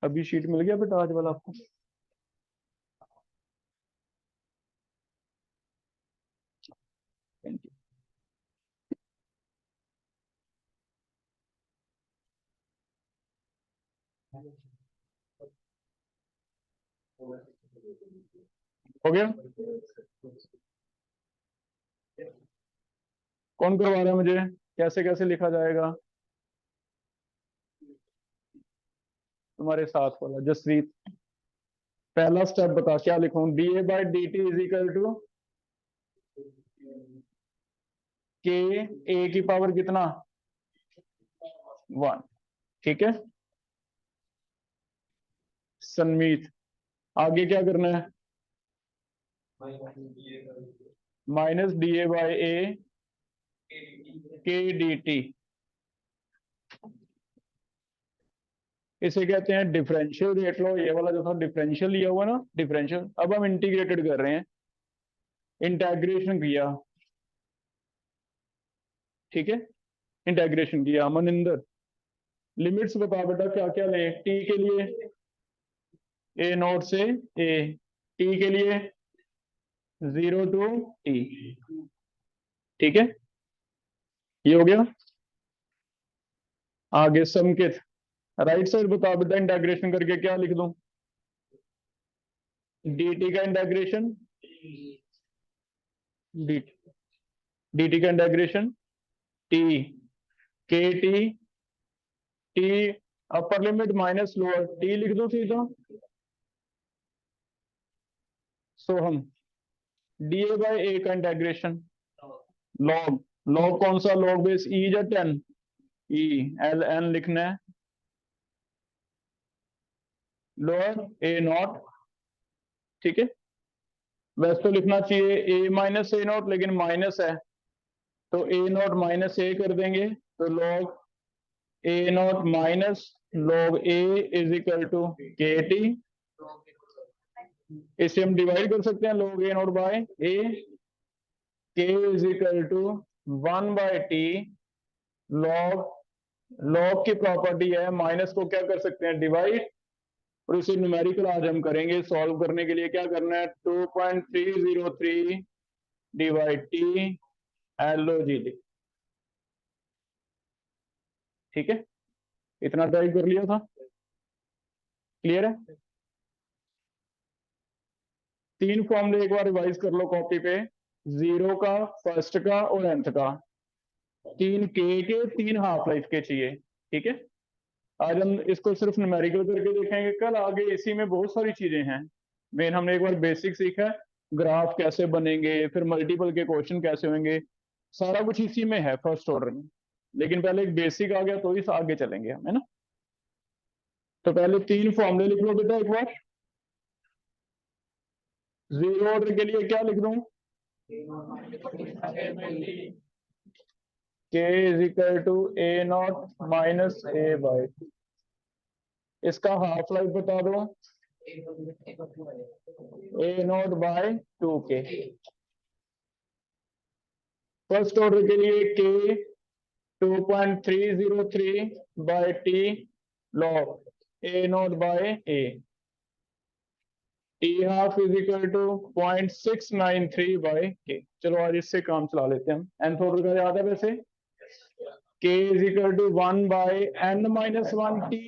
अभी शीट मिल गया बेटा आज वाला आपको? Thank you. हो गया? कौन करवा रहा है मुझे? कैसे कैसे लिखा जाएगा? तुम्हारे साथ वाला जसरीत। पहला स्टेप बता, क्या लिखूं? D A by D T is equal to K A की पावर कितना? 1। ठीक है सनमीत, आगे क्या करना है? माइनस डी ए बाई ए के डी टी, इसे कहते हैं डिफरेंशियल। देख लो ये वाला जो था डिफरेंशियल लिया हुआ ना, डिफरेंशियल। अब हम इंटीग्रेटेड कर रहे हैं, इंटेग्रेशन किया। ठीक है इंटेग्रेशन किया। मनिंदर लिमिट्स बता बेटा, क्या क्या लें टी के लिए? ए नोट से ए, टी के लिए 0 टू टी। ठीक है ये हो गया। आगे समकित, राइट साइड बता बेटा, इंटेग्रेशन करके क्या लिख दूं? डी टी का इंटेग्रेशन, डी डी टी का इंटेग्रेशन टी के T T, upper limit minus lower T लिख दो सीधा। सो हम डी ए बाई ए का इंटेग्रेशन लॉग, लॉग कौन सा? लॉग बेस ई या 10? ई, एल एन लिखना है, लोअर ए नॉट। ठीक है वैसे तो लिखना चाहिए ए माइनस ए नॉट, लेकिन माइनस है तो ए नॉट माइनस ए कर देंगे, तो log A naught minus log A is equal to K T. इसे हम डिवाइड कर सकते हैं, log a naught by a, k is equal to 1 by T. log, log की प्रॉपर्टी है, माइनस को क्या कर सकते हैं? डिवाइड। और इसे न्यूमेरिकल आज हम करेंगे। सॉल्व करने के लिए क्या करना है? 2.303 divide T L O G D. ठीक है इतना टाइप कर लिया था, क्लियर है? तीन फॉर्मूले एक बार रिवाइज कर लो कॉपी पे, जीरो का, फर्स्ट का और nth का। तीन के तीन हाफ लाइफ के चाहिए। ठीक है आज हम इसको सिर्फ न्यूमेरिकल करके देखेंगे, कल आगे इसी में बहुत सारी चीजें हैं। मेन हमने एक बार बेसिक सीखा है, ग्राफ कैसे बनेंगे, फिर मल्टीपल के क्वेश्चन कैसे होंगे, सारा कुछ इसी में है फर्स्ट ऑर्डर में। लेकिन पहले एक बेसिक आ गया तो इस आगे चलेंगे हम, है ना? तो पहले तीन फॉर्मूले लिख लो बेटा एक बार। जीरो ऑर्डर के लिए क्या लिख दूं? K is equal to A naught minus A by, इसका हाफ लाइफ बता दो। ए नॉट बाय 2 के। फर्स्ट ऑर्डर के लिए K 2.303 by T log A naught by A, T half is equal to 0.693 by K. चलो आज इससे काम चला लेते हैं हम। nth ऑर्डर का याद है वैसे? K is equal to 1 by N minus 1 T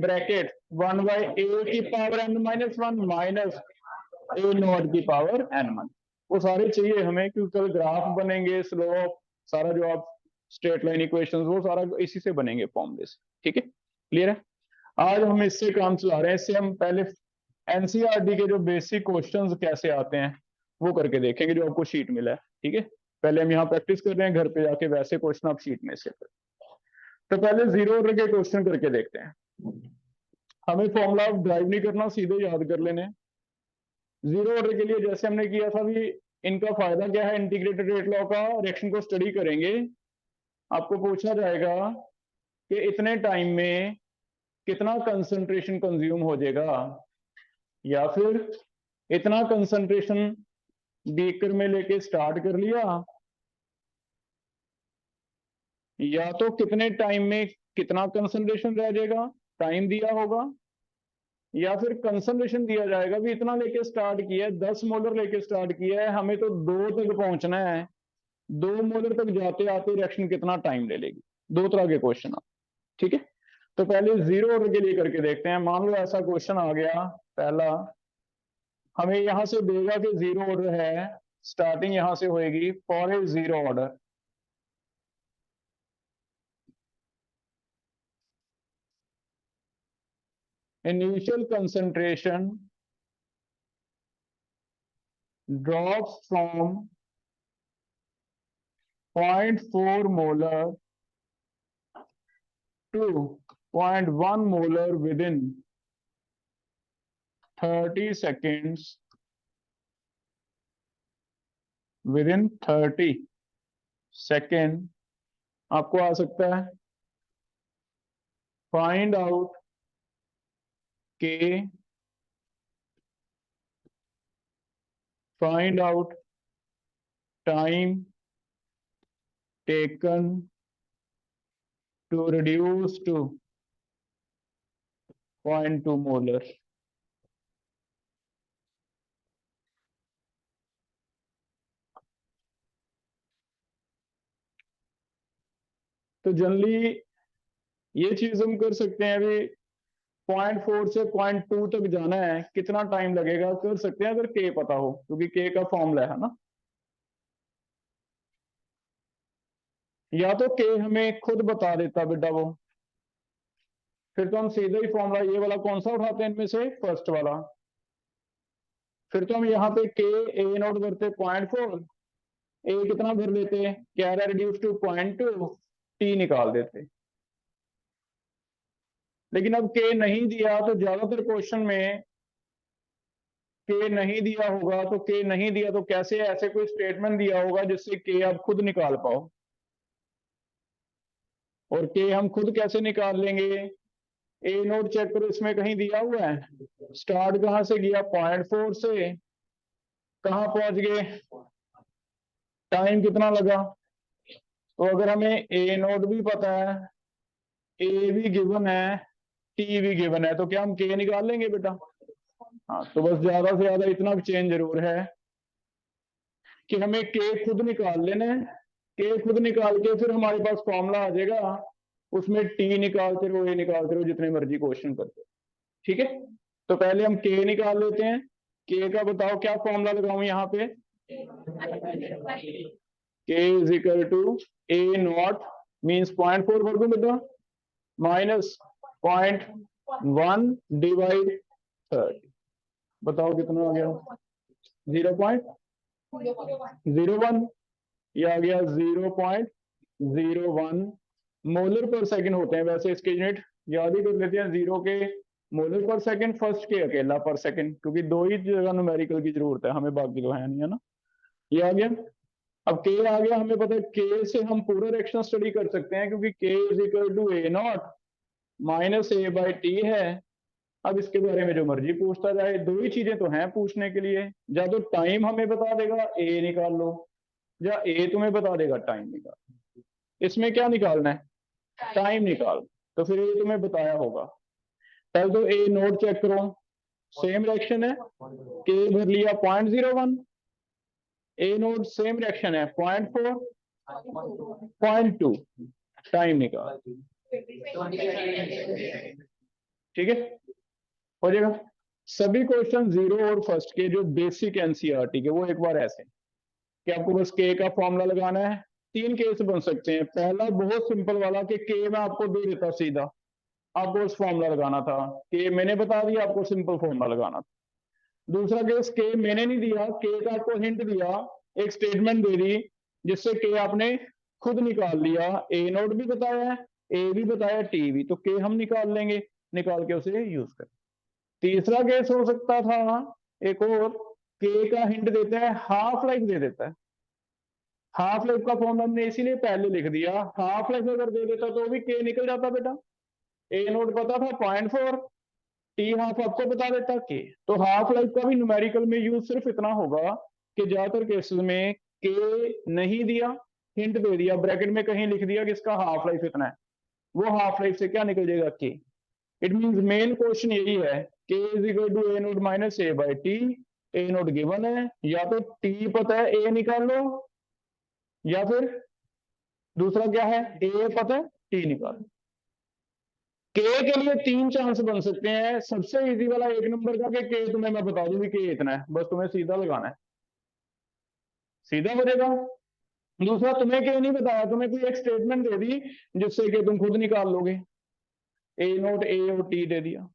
bracket 1 by A की power N minus 1 minus A naught की पावर एन वन। वो सारे चाहिए हमें क्योंकि कल ग्राफ बनेंगे, स्लोप, सारा जो आप स्ट्रेट लाइन इक्वेशंस वो सारा इसी से बनेंगे फॉर्मूले से। ठीक है क्लियर है? आज हम इससे काम चला रहे हैं। इससे हम पहले एनसीईआरटी के जो बेसिक क्वेश्चंस कैसे आते हैं वो करके देखेंगे, जो आपको शीट मिला है। ठीक है पहले हम यहाँ प्रैक्टिस कर रहे हैं, घर पे जाके वैसे क्वेश्चन आप शीट में से करें। तो पहले जीरो ऑर्डर के क्वेश्चन करके देखते हैं। हमें फॉर्मूला ड्राइव नहीं करना, सीधे याद कर लेने। जीरो ऑर्डर के लिए जैसे हमने किया था भी, इनका फायदा क्या है? इंटीग्रेटेड रेट लॉ का रिएक्शन को स्टडी करेंगे, आपको पूछा जाएगा कि इतने टाइम में कितना कंसंट्रेशन कंज्यूम हो जाएगा, या फिर इतना कंसंट्रेशन बीकर में लेके स्टार्ट कर लिया या तो कितने टाइम में कितना कंसंट्रेशन रह जाएगा, टाइम दिया होगा, या फिर कंसंट्रेशन दिया जाएगा भी इतना लेके स्टार्ट किया है, 10 मोलर लेके स्टार्ट किया है, हमें तो 2 तक पहुंचना है, 2 मोलर तक जाते आते रिएक्शन कितना टाइम ले लेगी। 2 तरह के क्वेश्चन आ, ठीक है। तो पहले जीरो ऑर्डर के लिए करके देखते हैं। मान लो ऐसा क्वेश्चन आ गया, पहला हमें यहां से देगा कि जीरो ऑर्डर है, स्टार्टिंग यहां से होएगी for a zero order, initial concentration drops from 0.4 molar to 0.1 molar within 30 seconds, within 30 second. आपको आ सकता है find out K, find out time taken to reduce to 0.2 molar. तो जनरली ये चीज हम कर सकते हैं, अभी 0.4 से 0.2 तक जाना है, कितना टाइम लगेगा कर सकते हैं अगर के पता हो, क्योंकि के का फॉर्मूला है ना। या तो के हमें खुद बता देता बेटा वो, फिर तो हम सीधा ही फॉर्मूला ये वाला कौन सा उठाते हैं इनमें से, फर्स्ट वाला। फिर तो हम यहाँ पे के ए नोट करते 0.4, ए कितना भर लेते, क्या रिड्यूस टू 0.2, टी निकाल देते। लेकिन अब के नहीं दिया, तो ज्यादातर क्वेश्चन में के नहीं दिया होगा, तो के नहीं दिया तो कैसे ऐसे कोई स्टेटमेंट दिया होगा जिससे के आप खुद निकाल पाओ। और के हम खुद कैसे निकाल लेंगे, ए नोट चेक करो, इसमें कहीं दिया हुआ है स्टार्ट कहां से किया, 0.4 से कहां पहुंच गए, टाइम कितना लगा। तो अगर हमें ए नोट भी पता है, ए भी गिवन है, टी भी गिवन है, तो क्या हम के निकाल लेंगे बेटा। हाँ, तो बस ज्यादा से ज्यादा इतना चेंज जरूर है कि हमें के खुद निकाल लेना है। के खुद निकाल के फिर हमारे पास फॉर्मूला आ जाएगा, उसमें टी निकालते रहो, ए निकालते रहो, जितने मर्जी क्वेश्चन करते हो, ठीक है। तो पहले हम के निकाल लेते हैं। के का बताओ क्या फॉर्मूला लगाऊं यहाँ पे, K is equal to A naught means 0.4 कर दूं बेटा, माइनस 0.1 डिवाइड 30, बताओ कितना आ गया, 0.01, ये आ गया 0.01 मोलर पर सेकंड होते हैं वैसे इसके यूनिट, याद ही कर लेते हैं, जीरो के मोलर पर सेकंड, फर्स्ट के अकेला पर सेकंड, क्योंकि 2 ही जगह न्यूमेरिकल की जरूरत है हमें, बाकी तो है नहीं, है ना। ये आ गया। अब के आ गया, हमें पता है के से हम पूरा रिएक्शन स्टडी कर सकते हैं, क्योंकि K is equal to A naught minus A by T है। अब इसके बारे में जो मर्जी पूछता जाए, 2 ही चीजें तो हैं पूछने के लिए, या तो टाइम हमें बता देगा ए निकाल लो, या ए तुम्हें बता देगा टाइम निकाल। इसमें क्या निकालना है, टाइम निकाल, तो फिर ये तुम्हें बताया होगा। पहले तो ए नोट चेक करो, सेम रिएक्शन है, के भर लिया 0.01, ए नोट सेम रिएक्शन है 0.4, 0.2, टाइम निकाल, ठीक है, हो जाएगा। सभी क्वेश्चन जीरो और फर्स्ट के जो बेसिक एनसीईआरटी के, वो एक बार ऐसे कि आपको बस के का फॉर्मूला लगाना है। 3 केस बन सकते हैं, पहला बहुत सिंपल वाला कि के मैं आपको दे देता सीधा, आपको उस फॉर्मूला लगाना था, के मैंने बता दिया, आपको सिंपल फॉर्मूला लगाना था। दूसरा केस के मैंने नहीं दिया, के का आपको हिंट दिया, एक स्टेटमेंट दे दी जिससे के आपने खुद निकाल लिया, ए नोट भी बताया, ए भी बताया, टी भी, तो के हम निकाल लेंगे, निकाल के उसे यूज कर। तीसरा केस हो सकता था एक और, के का हिंट देता है, हाफ लाइफ दे देता है, हाफ लाइफ का फॉर्मूला हमने इसीलिए पहले लिख दिया, हाफ लाइफ अगर दे देता तो भी के निकल जाता बेटा। ए नोट पता था 0.4, टी हाफ आपको बता देता के, तो हाफ लाइफ का भी न्यूमेरिकल में यूज सिर्फ इतना होगा कि ज्यादातर केसेस में के नहीं दिया, हिंट दे दिया, ब्रैकेट में कहीं लिख दिया कि इसका हाफ लाइफ इतना है, वो हाफ लाइफ से क्या निकल जाएगा के। इट मींस मेन क्वेश्चन यही है, K is equal to A naught minus A by T. A naught given है, या तो टी पता है ए निकाल लो, या फिर दूसरा क्या है ए पता है टी निकाल लो। के लिए 3 चांस बन सकते हैं। सबसे इजी वाला 1 नंबर का कि के तुम्हें मैं बता दूंगी के इतना है, बस तुम्हें सीधा लगाना है, सीधा हो जाएगा। दूसरा तुम्हें के नहीं बताया, तुम्हें कोई एक स्टेटमेंट दे दी जिससे कि तुम खुद निकाल लोगे, ए नोट ए और टी दे दिया।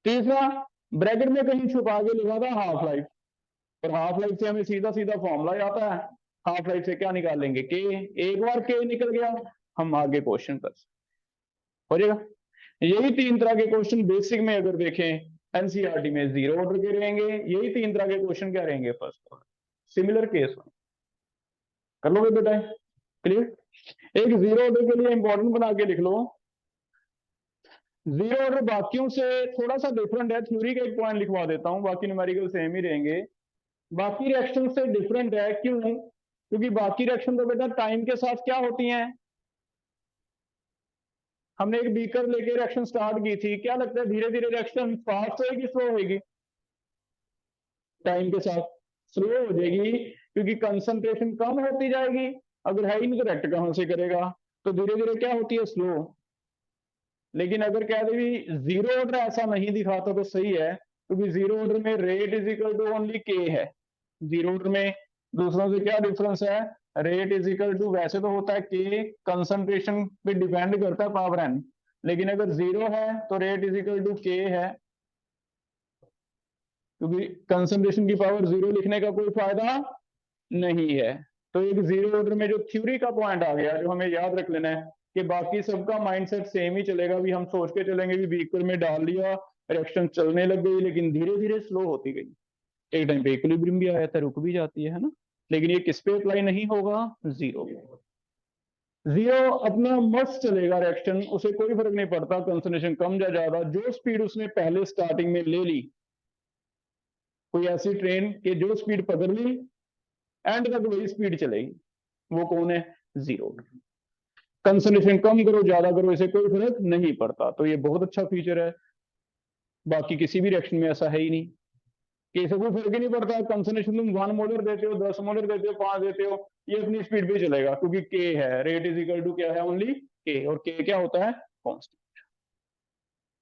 तीसरा ब्रैकेट में कहीं छुपा के लिखा था हाफ लाइफ, और हाफ लाइफ से हमें सीधा सीधा फॉर्मूला आता है, हाफ लाइफ से क्या निकाल लेंगे के। एक बार के निकल गया, हम आगे क्वेश्चन कर हो जाएगा। यही 3 तरह के क्वेश्चन बेसिक में अगर देखें एनसीईआरटी में 0 ऑर्डर के रहेंगे, यही 3 तरह के क्वेश्चन क्या रहेंगे फर्स्ट ऑर्डर, सिमिलर केस कर लोगे बेटा, क्लियर। एक 0 ऑर्डर के लिए इंपॉर्टेंट बना के लिख लो, 0 ऑर्डर बाकियों से थोड़ा सा डिफरेंट है, थ्योरी का एक पॉइंट लिखवा देता हूं, बाकी न्यूमेरिकल सेम ही रहेंगे। बाकी रिएक्शन से डिफरेंट है, क्यों? क्योंकि बाकी रिएक्शन तो बेटा टाइम के साथ क्या होती हैं। हमने एक बीकर लेके रिएक्शन स्टार्ट की थी, क्या लगता है धीरे धीरे रिएक्शन फास्ट होगी स्लो होगी? टाइम के साथ स्लो हो जाएगी, क्योंकि कंसंट्रेशन कम होती जाएगी। अगर है इनकरेक्ट कहां से करेगा, तो धीरे धीरे क्या होती है स्लो। लेकिन अगर कह दे भी 0 ऑर्डर ऐसा नहीं दिखाता तो सही है, क्योंकि 0 ऑर्डर में rate is equal to only K है। 0 ऑर्डर में दूसरों से क्या डिफरेंस है, रेट इज इक्वल टू, वैसे तो होता है के कंसंट्रेशन पे डिपेंड करता है पावर एन, लेकिन अगर 0 है तो रेट इज इक्वल टू के है, क्योंकि कंसंट्रेशन की पावर 0 लिखने का कोई फायदा नहीं है। तो एक 0 ऑर्डर में जो थ्योरी का पॉइंट आ गया, जो हमें याद रख लेना है कि बाकी सबका माइंडसेट सेम ही चलेगा, भी हम सोच के चलेंगे भी बीकर में डाल लिया, रिएक्शन चलने लग गई, लेकिन धीरे धीरे स्लो होती गई, एक टाइम पे इक्विलिब्रियम भी आया था, रुक भी जाती है ना। लेकिन ये किस पे अप्लाई नहीं होगा, 0। 0 अपना मस्त चलेगा रिएक्शन, उसे कोई फर्क नहीं पड़ता कंसंट्रेशन कम या ज्यादा, जो स्पीड उसने पहले स्टार्टिंग में ले ली, कोई ऐसी ट्रेन कि जो स्पीड पकड़ ली एंड तक वही स्पीड चलेगी, वो कौन है, 0। कंसंट्रेशन कम करो ज्यादा करो, इसे कोई फर्क नहीं पड़ता। तो ये बहुत अच्छा फीचर है, बाकी किसी भी रिएक्शन में ऐसा है ही नहीं कि इसे कोई फर्क ही नहीं पड़ता। कंसंट्रेशन तुम 1 मोलर देते हो, 10 मोलर देते हो, 5 देते हो, ये अपनी स्पीड पे चलेगा, क्योंकि के है, रेट इज इक्वल टू क्या है, ओनली के, और के क्या होता है, कांस्टेंट।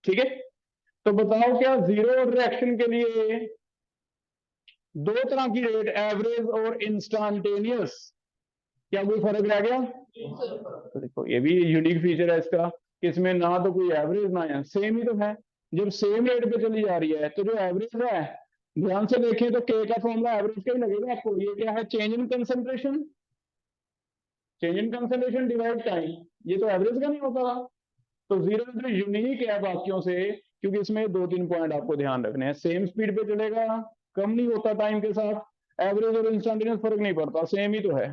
ठीक है, तो बताओ क्या 0 रिएक्शन के लिए 2 तरह की रेट, एवरेज और इंस्टेंटेनियस, क्या कोई फर्क रह गया? तो देखो ये भी यूनिक फीचर है इसका, कि इसमें ना तो कोई एवरेज ना है, सेम ही तो है। जब सेम रेट पे चली जा रही है तो जो एवरेज है, ध्यान से देखें तो के का फॉर्मूला एवरेज का ही लगेगा आपको। ये क्या है, change in concentration, change in concentration divide time, ये तो एवरेज का नहीं होता। तो 0 यूनिक है बाकियों से, क्योंकि इसमें 2-3 पॉइंट आपको ध्यान रखने हैं। सेम स्पीड पे चलेगा, कम नहीं होता टाइम के साथ, एवरेज और इंस्टेंटेनियस फर्क नहीं पड़ता, सेम ही तो है।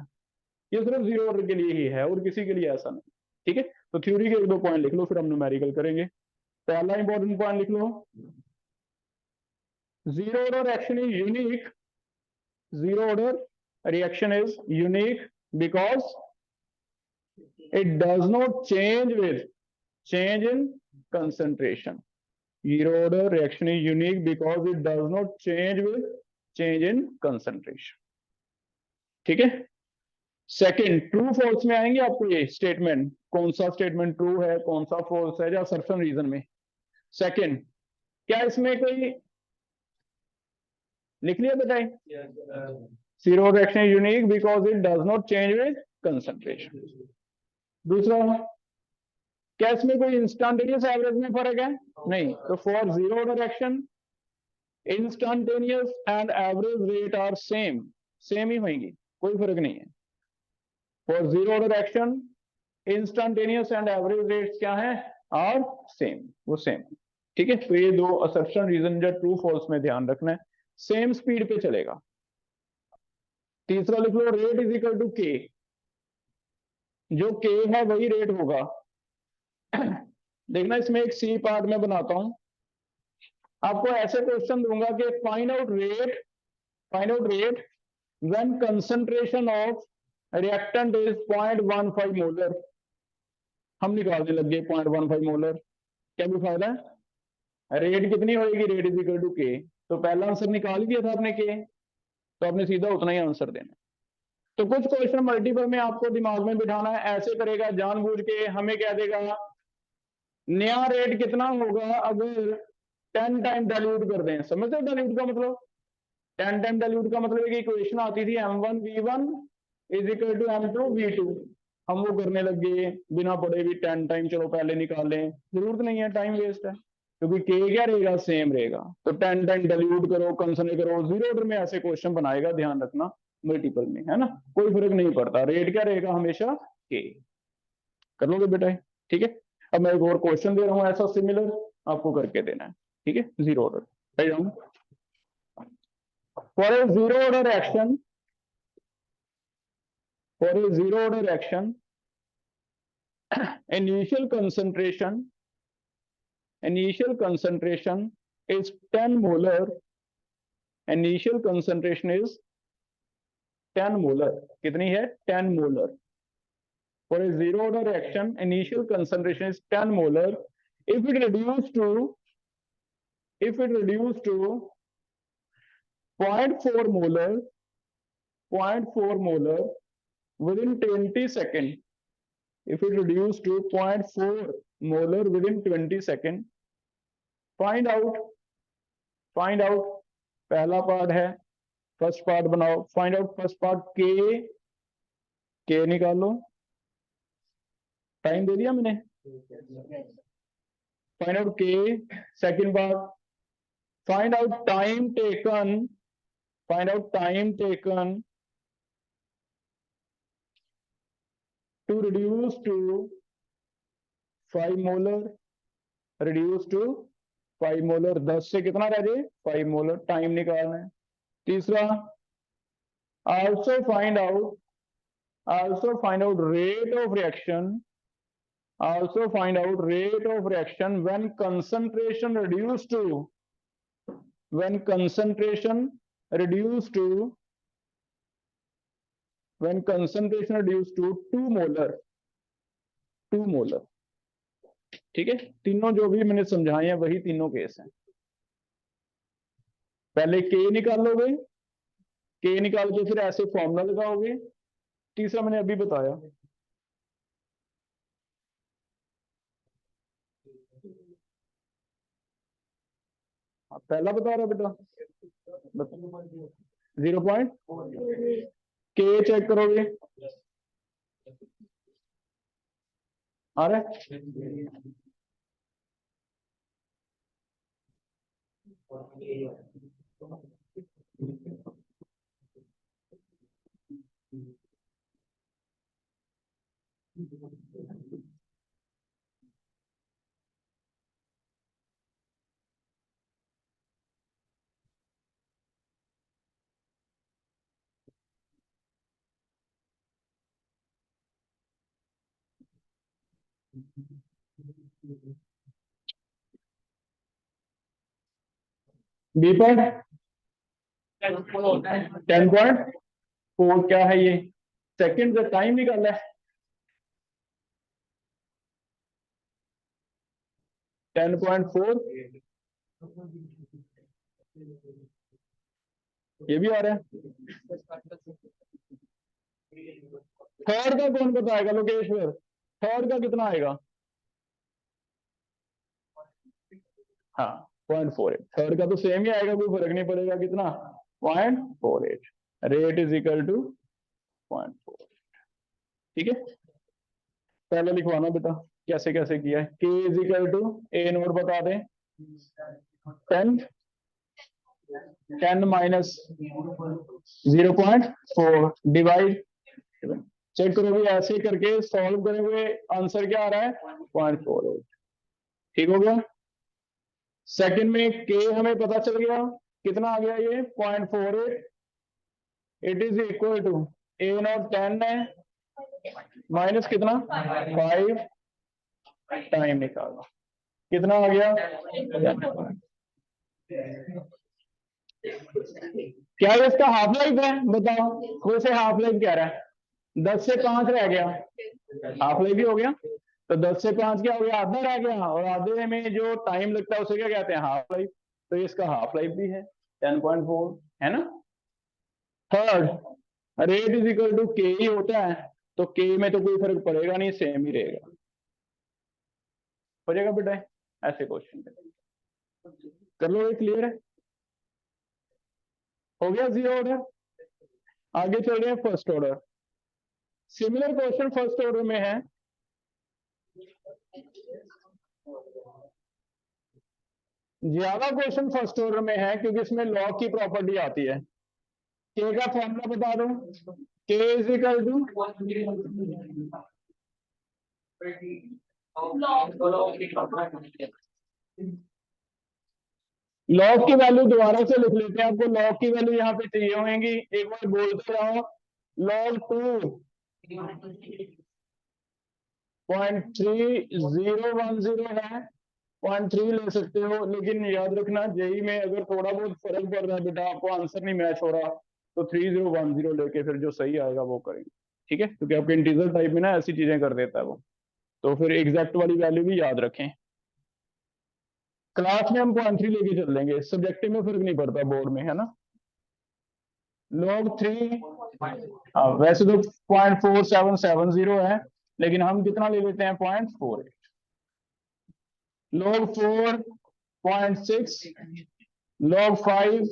ये सिर्फ 0 ऑर्डर के लिए ही है, और किसी के लिए ऐसा नहीं। ठीक है, तो थ्योरी के 1-2 पॉइंट लिख लो, फिर हम न्यूमेरिकल करेंगे। पहला इंपॉर्टेंट पॉइंट लिख लो, 0 order reaction is unique, 0 order reaction is unique because it does not change with change in concentration. 0 order reaction is unique because it does not change with change in concentration. ठीक है, second true false में आएंगे आपको ये statement, कौन सा statement true है कौन सा फॉल्स है, या असर्शन रीजन में। सेकंड, क्या इसमें कोई लिख लिया बताए, 0 reaction is unique because it does not change with concentration. दूसरा, क्या इसमें कोई इंस्टेंटेनियस एवरेज में फर्क है, नहीं। तो for 0 order reaction instantaneous and average rate are same, same ही होंगी, कोई फर्क नहीं है। For 0 order reaction instantaneous and average rates क्या है, आर सेम, वो सेम। ठीक है, तो ये 2 असर्शन रीजन जो ट्रू फॉल्स में ध्यान रखना है, सेम स्पीड पे चलेगा। तीसरा लिख लो, रेट इज इक्वल टू के, जो के है वही रेट होगा। देखना इसमें एक सी पार्ट में बनाता हूं, आपको ऐसे क्वेश्चन दूंगा कि find out rate when concentration of reactant is 0.15 molar, हम निकालने लग गए 0.15 मोलर। क्या भी फायदा है, रेट कितनी होगी, रेट इज इक्वल टू के। तो पहला आंसर निकाल ही दिया था आपने के, तो आपने सीधा उतना ही आंसर देना। तो कुछ क्वेश्चन मल्टीपल में आपको दिमाग में बिठाना है, ऐसे करेगा जानबूझ के, हमें कह देगा नया रेट कितना होगा अगर 10 टाइम डाइल्यूट कर दें। समझते हो डाइल्यूट का मतलब, 10 टाइम डाइल्यूट का मतलब एक इक्वेशन आती थी m1v1 is equal to m2v2, हम वो करने लग गए बिना पढ़े भी 10 टाइम, चलो पहले निकाल लें, जरूरत नहीं है, टाइम वेस्ट है, क्योंकि के क्या रहेगा, सेम रहेगा। तो 10 टाइम डाइल्यूट करो, कंसिडर करो, जीरो ऑर्डर में ऐसे क्वेश्चन बनाएगा, ध्यान रखना मल्टीपल में, है ना, कोई फर्क नहीं पड़ता, रेट क्या रहेगा हमेशा के। कर लोगे बेटा, ठीक है। अब मैं एक और क्वेश्चन दे रहा हूं ऐसा सिमिलर, आपको करके देना है, ठीक है, zero order. For a zero order action, for a zero order action, initial concentration is 10 molar. Initial concentration is 10 molar. कितनी है, 10 molar. For a zero order reaction, initial concentration is 10 molar. If it reduces to 0.4 molar, 0.4 molar within 20 seconds, if it reduces to 0.4 molar within 20 seconds, find out पहला part है, first part बनाओ, find out first part K निकालो, time दे दिया मैंने, find out K. Second part, find out time taken to reduce to 5 molar, reduce to 5 molar, 10 से कितना रह जाए, 5 मोलर, टाइम निकालना है। तीसरा, also find out rate of reaction, when concentration reduced to 2 molar, ठीक है। तीनों जो भी मैंने समझाए हैं वही तीनों केस हैं। पहले के निकालोगे, के निकाल के फिर ऐसे फॉर्मूला लगाओगे। तीसरा मैंने अभी बताया, पहला बता रहा बेटा, 0. के चेक करोगे, आ रहा है, बी पर 10.4 क्या है ये, सेकंड का टाइम निकाला है, 10.4, ये भी आ रहा है। थर्ड का कौन बताएगा लोकेश्वर, थर्ड का कितना आएगा, हाँ 0.48, थर्ड का तो सेम ही आएगा, कोई फर्क नहीं पड़ेगा, कितना 0.48, रेट इज इक्वल टू 0.4, ठीक है। पहले लिखवाना बेटा कैसे कैसे किया है, K is equal to A naught बता दें, 10 माइनस 0.4 डिवाइड, चेक करोगे ऐसे करके सॉल्व करोगे, आंसर क्या आ रहा है 0.48, ठीक हो गया। सेकंड में के हमें पता चल गया कितना आ गया, ये 0.48, it is equal to A naught 10 है माइनस कितना 5, टाइम निकालना कितना आ गया, क्या इसका हाफ लाइफ है, बताओ, वैसे हाफ लाइफ कह रहा है, 10 से 5 रह गया, हाफ लाइफ भी हो गया। तो 10 से 5 क्या हो गया, आधा रह गया, और आधे में जो टाइम लगता है उसे क्या कहते हैं, हाफ लाइफ। तो ये इसका हाफ लाइफ भी है 10.4, है ना। Third, rate is equal to K ही होता है, तो के में तो कोई फर्क पड़ेगा नहीं, सेम ही रहेगा। हो जाएगा बेटा, ऐसे क्वेश्चन कर लो, ये क्लियर है, हो गया जीरो ऑर्डर। आगे चल रहे हैं first order. Similar question first order में है। ज्यादा क्वेश्चन फर्स्ट ऑर्डर में है क्योंकि इसमें लॉग की प्रॉपर्टी आती है। के का फॉर्मूला बता दो, के इज इक्वल टू लॉग की वैल्यू दोबारा से लिख लेते हैं, आपको लॉग की वैल्यू यहाँ पे चाहिए होंगी, एक बार बोलते रहो। लॉग 2.3010 है, 0.3 ले सकते हो, लेकिन याद रखना जेई में अगर थोड़ा बहुत फर्क पड़ रहा है बेटा, आपको आंसर नहीं मैच हो रहा, तो 3010 लेके फिर जो सही आएगा वो करेंगे, ठीक है, क्योंकि आपके इंटीजर टाइप में ना ऐसी चीजें कर देता है वो, तो फिर एग्जैक्ट वाली वैल्यू भी याद रखें। क्लास में हम 0.3 लेके चल लेंगे, सब्जेक्टिव में फर्क नहीं पड़ता बोर्ड में, है ना। log 3, हाँ वैसे तो 0.4770 है, लेकिन हम कितना ले लेते हैं, 0.48। log 4 0.6, log 5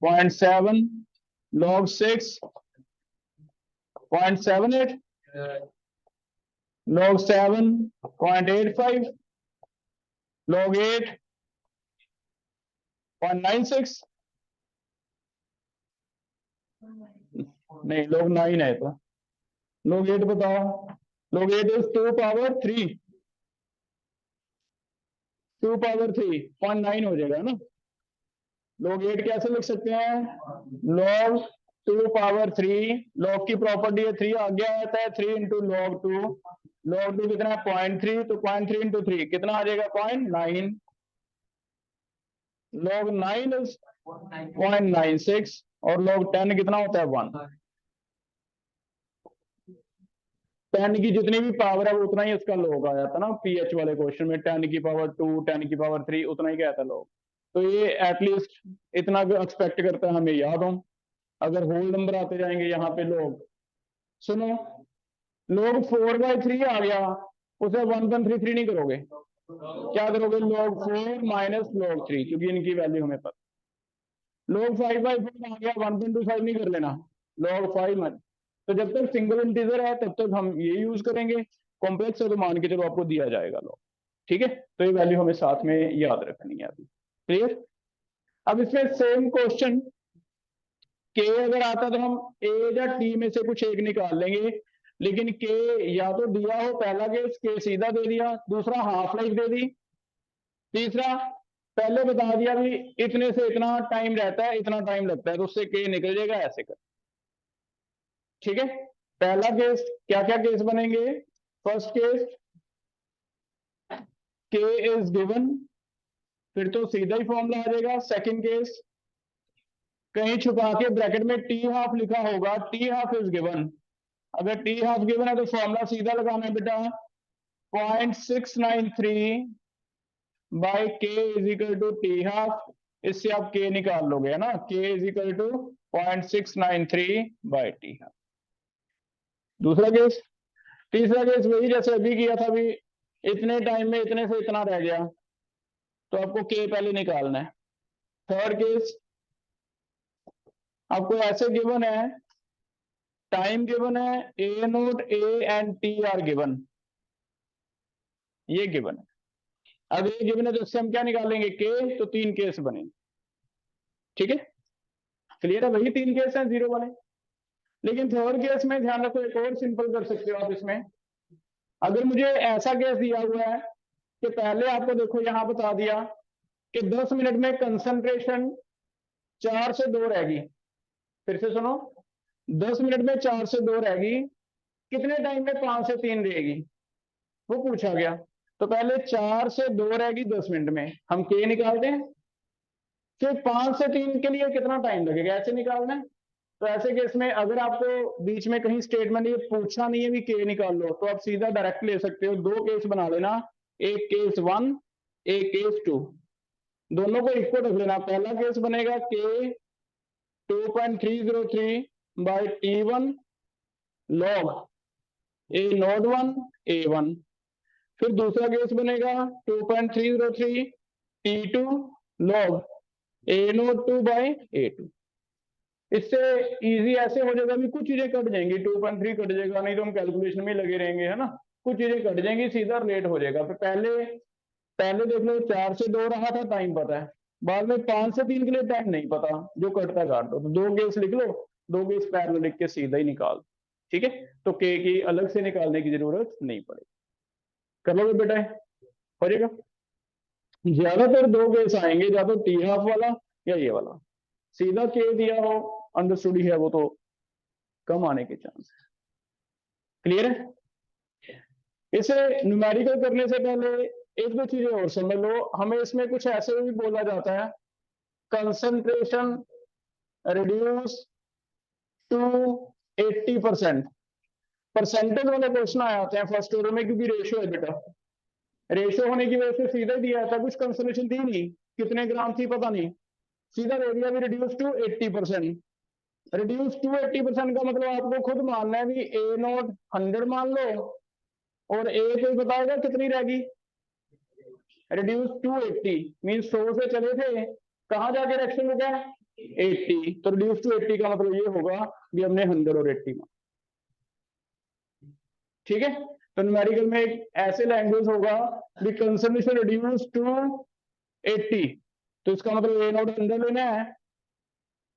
0.7, log 6 0.78, log 7 0.85, log 8 0.96, नहीं log 9 है, तो log 8 बताओ, log 8 इज 2 पावर 3, 2 पावर 3 0.9 हो जाएगा ना। log 8 कैसे लिख सकते हैं, log 2 पावर 3, log की प्रॉपर्टी है 3, आगे आता है 3 इंटू log 2, log 2 कितना है 0.3, तो 0.3 इंटू 3 कितना आ जाएगा 0.9, log 9 इज 0.96, और log 10 कितना होता है 1। 10 की जितनी भी पावर है वो उतना ही इसका log आया था ना पीएच वाले क्वेश्चन में, 10 की पावर 2, 10 की पावर 3, उतना ही क्या था log। तो ये एटलीस्ट इतना एक्सपेक्ट करता है हमें याद हो, अगर होल नंबर आते जाएंगे यहाँ पे लोग, सुनो लोग 4/3 आ गया, उसे 1.33 नहीं करोगे, क्या करोगे, log 4 माइनस log 3, क्योंकि इनकी वैल्यू हमें पता। log 5/4 आ गया, 1.25 नहीं कर लेना, log 5 माइनस। तो जब तक सिंगल इंटीजर है तब तक हम ये यूज करेंगे, कॉम्प्लेक्स है तो मान के चलो आपको दिया जाएगा log, ठीक है। तो ये वैल्यू हमें साथ में याद रखनी है अभी, क्लियर। अब इसमें सेम क्वेश्चन, के अगर आता तो हम ए या टी में से कुछ एक निकाल लेंगे, लेकिन के या तो दिया हो, पहला केस के सीधा दे दिया, दूसरा हाफ लाइफ दे दी, तीसरा पहले बता दिया भी इतने से इतना टाइम रहता है, इतना टाइम लगता है, तो उससे के निकल जाएगा, ऐसे कर, ठीक है। पहला केस, क्या क्या केस बनेंगे, फर्स्ट केस के इज गिवन, फिर तो सीधा ही फॉर्मूला आ जाएगा। सेकंड केस, कहीं छुपा के ब्रैकेट में टी हाफ लिखा होगा, टी हाफ इज गिवन, अगर टी हाफ गिवन है तो फॉर्मूला सीधा लगाना है बेटा, 0.693 by K is equal to T half, इससे आप के निकाल लोगे, है ना, K is equal to 0.693 by T half. दूसरा केस, तीसरा केस वही जैसे अभी किया था, भी इतने टाइम में इतने से इतना रह गया, तो आपको के पहले निकालना है। थर्ड केस, आपको ऐसे गिवन है, टाइम गिवन है, A naught A and T are given, ये गिवन है। अब ये गिवन है तो इससे हम क्या निकालेंगे, के, तो 3 केस बनेंगे, ठीक है, क्लियर है, वही 3 केस हैं जीरो वाले। लेकिन थर्ड केस में ध्यान रखो, एक और सिंपल कर सकते हो आप इसमें, अगर मुझे ऐसा केस दिया हुआ है कि पहले आपको देखो यहां बता दिया कि 10 मिनट में कंसंट्रेशन 4 से 2 रहेगी, फिर से सुनो, 10 मिनट में 4 से 2 रहेगी, कितने टाइम में 5 से 3 रहेगी, वो पूछा गया। तो पहले 4 से 2 रहेगी 10 मिनट में, हम के निकालते हैं, फिर 5 से 3 के लिए कितना टाइम लगेगा, ऐसे निकालना है, तो ऐसे केस में अगर आपको बीच में कहीं स्टेटमेंट ये पूछा नहीं है भी के निकाल लो, तो आप सीधा डायरेक्ट ले सकते हो। दो केस बना लेना, एक केस 1 एक केस 2, दोनों को इक्वल रख लेना। पहला केस बनेगा के 2.303 by T1 log A node 1 A1। फिर दूसरा केस बनेगा 2.303 T2 log A node 2 by A2। इससे इजी ऐसे हो जाएगा भी कुछ चीजें कट जाएंगी, 2.3 कट जाएगा, नहीं तो हम कैलकुलेशन में लगे रहेंगे, है ना। कुछ चीजें कट जाएंगी, सीधा रिलेट हो जाएगा। फिर पहले पहले देख लो 4 से 2 रहा था, टाइम पता है। बाद में 5 से 3 के लिए टाइम नहीं पता, जो कटता काट दो। तो दो केस लिख लो, दो केस पैरेलल लिख के सीधा ही निकाल, ठीक है। तो के की अलग से निकालने की जरूरत नहीं पड़ेगी। कर लोगे बेटा, हो जाएगा। ज्यादातर दो केस आएंगे, या तो टी हाफ वाला या ये वाला। सीधा के दिया हो, अंडरस्टूड है वो, तो कम आने के चांस है। क्लियर है। इसे न्यूमेरिकल करने से पहले एक दो चीजें और समझ लो। हमें इसमें कुछ ऐसे भी बोला जाता है, कंसंट्रेशन रिड्यूस टू 80%। परसेंटेज वाले क्वेश्चन आ जाते हैं फर्स्ट ऑर्डर में, क्योंकि रेशियो है बेटा। रेशियो होने की वजह से सीधा दिया था, कुछ कंसंट्रेशन थी नहीं, कितने ग्राम थी पता नहीं, सीधा दे दिया भी रिड्यूस टू 80%। रिड्यूस टू 80% का मतलब आपको खुद मानना है भी ए नोट 100 मान लो, और ए कोई बताएगा कितनी रहेगी। रिड्यूस टू 80 मीन 100 से चले थे, कहां जाके रिएक्शन रुका है 80। तो रिड्यूस टू 80 का मतलब ये होगा कि हमने 100 और 80 मान, ठीक है। तो न्यूमेरिकल में एक ऐसे लैंग्वेज होगा द कंसंट्रेशन रिड्यूस टू 80, तो इसका मतलब ए नोट 100 लेना है।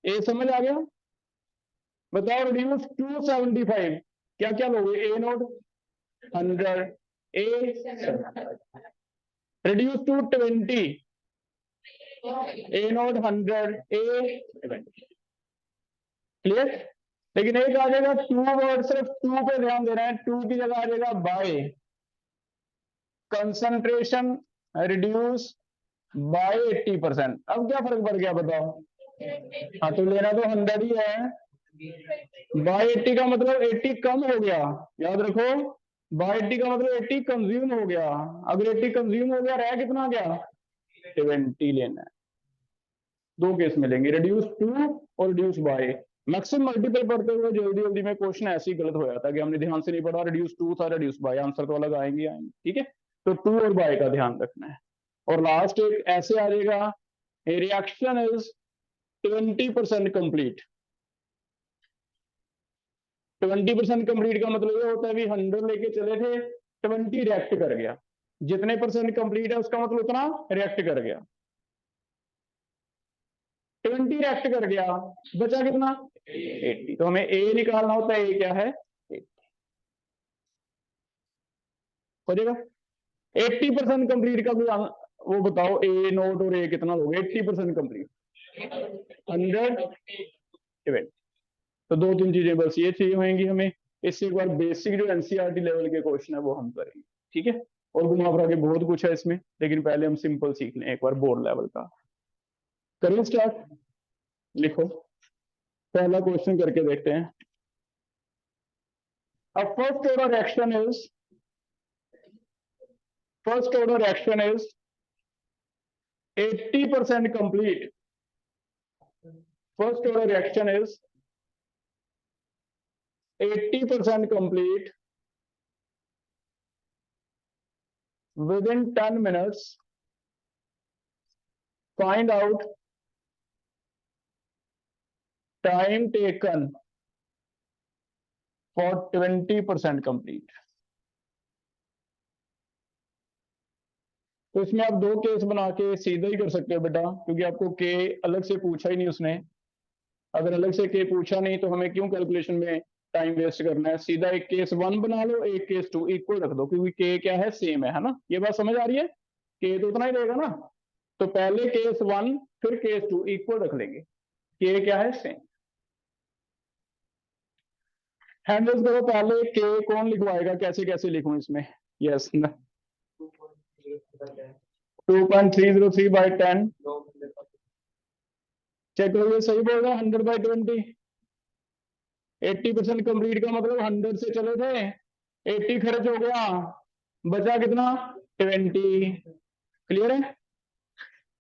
ए समझ आ गया। बताओ रिड्यूस टू 75, क्या क्या लोगे, A naught 100, A reduce to 20, A naught 100, A 20। Clear. लेकिन एक आ जाएगा टू वर्ड, सिर्फ टू पे ध्यान दे रहे हैं, टू की जगह आ जाएगा बाय, कंसंट्रेशन रिड्यूस बाय 80%। अब क्या फर्क पड़ गया बताओ। हाँ तो लेना तो 100 ही है, बाय 80 का मतलब 80 कम हो गया, याद रखो। बाय 80 का मतलब 80 कंज्यूम हो गया। अगर 80 कंज्यूम हो गया, रह कितना गया 20 लेना है। दो केस मिलेंगे, रिड्यूस टू और रिड्यूस बाय। मैक्सिमम मल्टीपल पढ़ते हुए जल्दी जल्दी में क्वेश्चन ऐसे ही गलत हो जाता है कि हमने ध्यान से नहीं पढ़ा, रिड्यूस टू था रिड्यूस बाय, आंसर तो अलग आएंगे आएंगे, ठीक है। तो टू और बाय का ध्यान रखना है। और लास्ट एक ऐसे आ जाएगा, रिएक्शन इज 20% कंप्लीट। 20% कंप्लीट का मतलब ये होता है भी 100 लेके चले थे, 20 रिएक्ट कर गया। जितने परसेंट कंप्लीट है उसका मतलब उतना रिएक्ट कर गया। 20 रिएक्ट कर गया, बचा कितना 80। तो हमें ए निकालना होता है, ए क्या है 80। हो जाएगा। 80% कंप्लीट का भी वो बताओ, ए नोट और ए कितना लोगे 80% कंप्लीट 100 तो दो तीन चीजें बस ये चाहिए होंगी हमें। इससे एक बार बेसिक जो एनसीईआरटी लेवल के क्वेश्चन है वो हम करेंगे, ठीक है। और घुमा फिरा के बहुत कुछ है इसमें, लेकिन पहले हम सिंपल सीख लें एक बार बोर्ड लेवल का। करें स्टार्ट, लिखो पहला क्वेश्चन करके देखते हैं। अब first order reaction is 80% complete. First order reaction is 80% complete within 10 minutes. Find out time taken for 20% complete. तो इसमें आप दो केस बना के सीधा ही कर सकते हो बेटा, क्योंकि आपको के अलग से पूछा ही नहीं उसने। अगर अलग से के पूछा नहीं तो हमें क्यों कैलकुलेशन में टाइम वेस्ट करना है। सीधा एक केस 1 बना लो, एक केस 2 इक्वल रख दो, क्योंकि के क्या है सेम है ना। ये बात समझ आ रही है, के तो उतना ही रहेगा ना। तो पहले केस 1 फिर केस 2 इक्वल रख लेंगे, के क्या है सेम। हैंडल्स करो पहले, के कौन लिखवाएगा, कैसे कैसे लिखूं इसमें। यस 2.303 बाई 10, चेक करो ये सही बोल रहा है 100/20। 80% कंप्लीट का मतलब 100 से चले थे, 80 खर्च हो गया, बचा कितना 20। क्लियर है?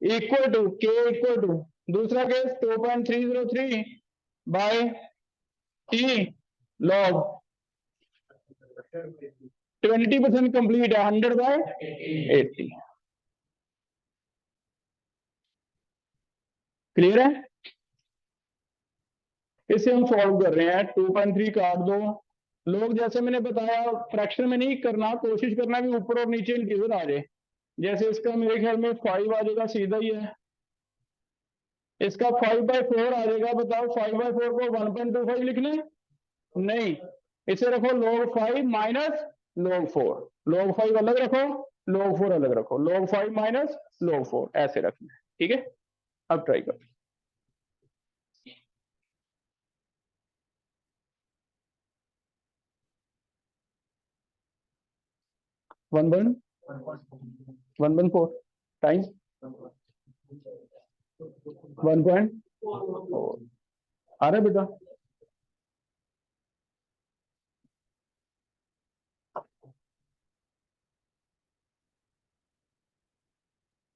Equal to K equal to दूसरा case 2.303 by T log 20% complete है 100 बाय 80। क्लियर है? इसे हम सॉल्व कर रहे हैं। 2.3 काट दो, लोग जैसे मैंने बताया फ्रैक्शन में नहीं करना, कोशिश करना भी ऊपर और नीचे इंटीजर आ जाए। जैसे इसका मेरे ख्याल में 5 आ जाएगा, सीधा ही है। इसका 5/4 आ जाएगा। बताओ 5/4 को 1.25 लिखना है? नहीं, इसे रखो log 5 माइनस log 4। log 5 अलग रखो, log 4 अलग रखो, log 5 माइनस log 4 ऐसे रखना है। ठीक है, अब ट्राई करो। 1/4 टाइम 1.4 आ रहा है बेटा?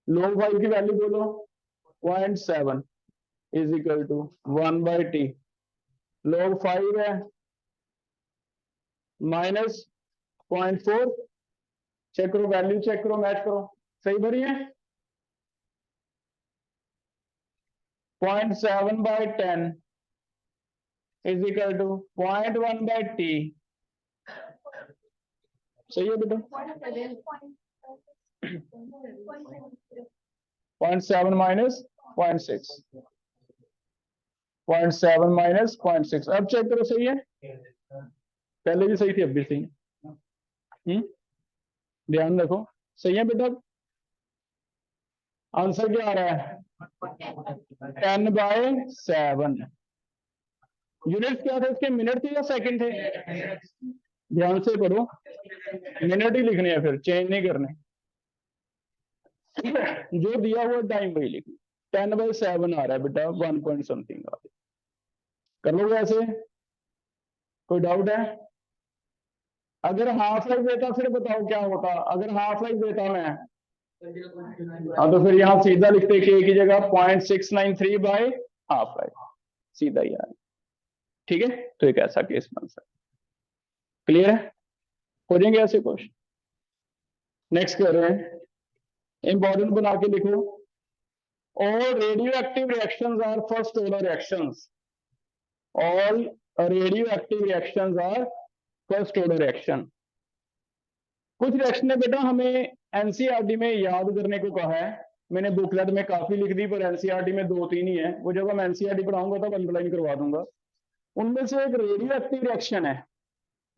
log 5 की वैल्यू बोलो। 0.7 is equal to 1/t। log 5 है माइनस 0.4। चेक करो, वैल्यू चेक करो, मैच करो, सही भरी है? 0.7/10 इज इक्वल टू 0.1/t। सही है बेटा? 0.7 माइनस 0.6, 0.7 माइनस 0.6। अब चेक करो, सही है? पहले भी सही थी, अब भी सही है। ध्यान रखो, सही है बेटा? आंसर क्या आ रहा है? 10/7। यूनिट क्या थे इसके? मिनट थे या सेकंड थे? ध्यान से पढ़ो, मिनट ही लिखने हैं, फिर चेंज नहीं करने। ठीक है, जो दिया हुआ टाइम वही लिखना। 10/7 आ रहा है बेटा, 1 पॉइंट समथिंग आ रहा है। कर लो ऐसे, कोई डाउट है? अगर हाफ लाइफ देता फिर बताओ क्या होता? अगर हाफ लाइफ देता मैं, हाँ, तो फिर यहाँ सीधा लिखते के की जगह 0.693 बाय हाफ लाइफ, सीधा ही आ। ठीक है, तो एक ऐसा केस बन सकता। क्लियर है? हो जाएंगे ऐसे क्वेश्चन। नेक्स्ट कर रहे हैं, इंपॉर्टेंट बना के लिखो। All radioactive reactions are first order reactions. All radioactive reactions are first order reaction. कुछ रिएक्शन है बेटा हमें एनसीईआरटी में याद करने को कहा है। मैंने बुकलेट में काफी लिख दी, पर एनसीईआरटी में 2-3 ही है। वो जब हम एनसीईआरटी पढ़ाऊंगा तब अंडरलाइन करवा दूंगा। उनमें से एक रेडियो एक्टिव रिएक्शन है,